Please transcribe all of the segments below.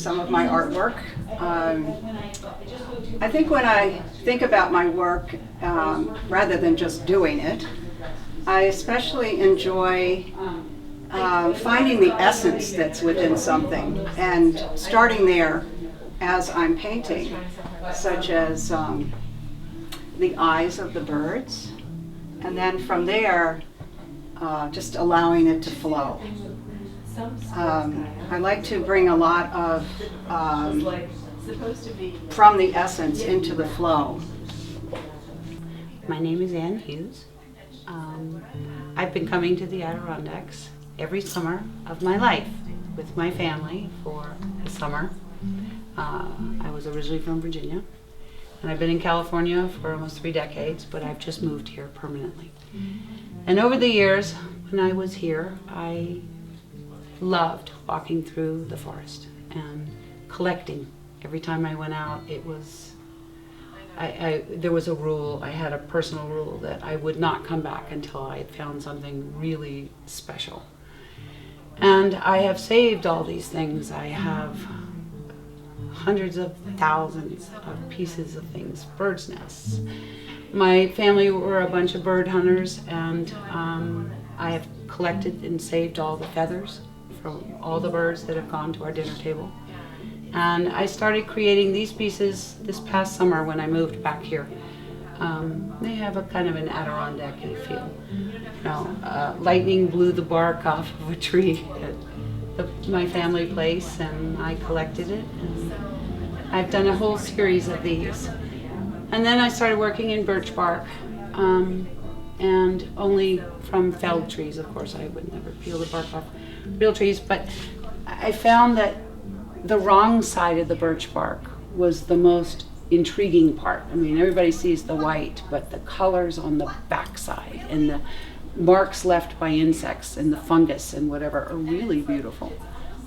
some of my artwork. I think when I think about my work, rather than just doing it, I especially enjoy finding the essence that's within something and starting there as I'm painting, such as the eyes of the birds, and then from there just allowing it to flow. I like to bring a lot of from the essence into the flow. My name is Hughes. I've been coming to the Adirondacks every summer of my life with my family for the summer. I was originally from Virginia, and I've been in California for almost 3 decades, but I've just moved here permanently. And over the years, when I was here, I loved walking through the forest and collecting. Every time I went out, it was, there was a rule, I had a personal rule that I would not come back until I had found something really special. And I have saved all these things. I have hundreds of thousands of pieces of things, birds' nests. My family were a bunch of bird hunters, and I have collected and saved all the feathers from all the birds that have gone to our dinner table. And I started creating these pieces this past summer when I moved back here. They have a kind of an Adirondack-y feel. You know, lightning blew the bark off of a tree at my family place, and I collected it. And I've done a whole series of these. And then I started working in birch bark, and only from felled trees. Of course, I would never peel the bark off real trees, but I found that the wrong side of the birch bark was the most intriguing part. I mean, everybody sees the white, but the colors on the backside and the marks left by insects and the fungus and whatever are really beautiful.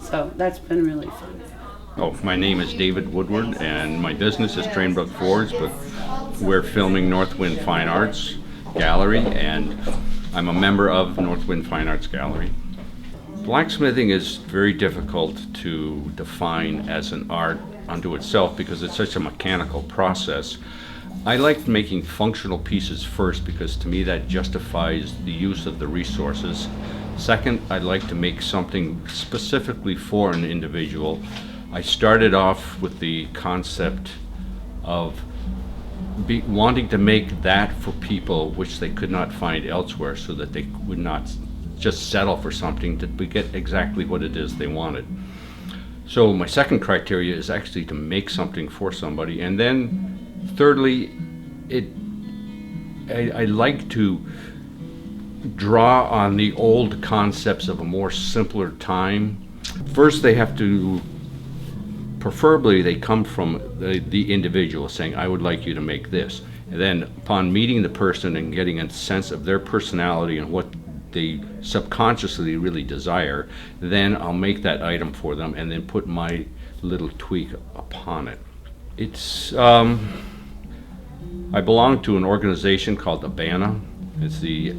So that's been really fun. Oh, my name is David Woodward, and my business is Trainbrook Forge, but we're filming NorthWind Fine Arts Gallery, and I'm a member of NorthWind Fine Arts Gallery. Blacksmithing is very difficult to define as an art unto itself because it's such a mechanical process. I like making functional pieces first because to me that justifies the use of the resources. Second, I like to make something specifically for an individual. I started off with the concept of wanting to make that for people which they could not find elsewhere, so that they would not just settle for something, to get exactly what it is they wanted. So my second criteria is actually to make something for somebody. And then thirdly, I like to draw on the old concepts of a more simpler time. First, they have to, preferably they come from the individual saying, I would like you to make this. And then upon meeting the person and getting a sense of their personality and what they subconsciously really desire, then I'll make that item for them and then put my little tweak upon it. It's, I belong to an organization called the BANA. It's the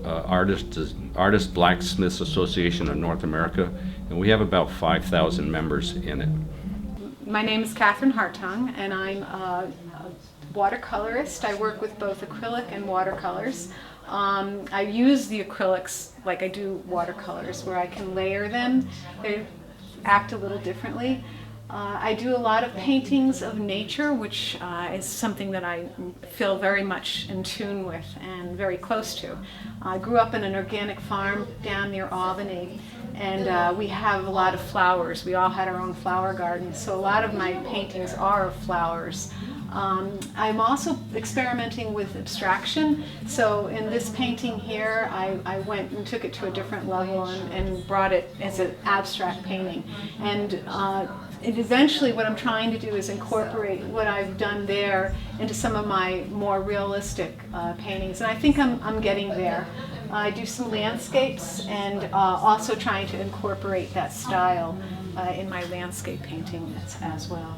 Artist Blacksmiths Association of North America, and we have about 5,000 members in it. My name is Catharine Hartung, and I'm a watercolorist. I work with both acrylic and watercolors. I use the acrylics like I do watercolors, where I can layer them. They act a little differently. I do a lot of paintings of nature, which is something that I feel very much in tune with and very close to. I grew up in an organic farm down near Albany, and we have a lot of flowers. We all had our own flower gardens, so a lot of my paintings are of flowers. I'm also experimenting with abstraction. So in this painting here, I went and took it to a different level and brought it as an abstract painting. And eventually what I'm trying to do is incorporate what I've done there into some of my more realistic paintings. And I think I'm getting there. I do some landscapes and also trying to incorporate that style in my landscape painting as well.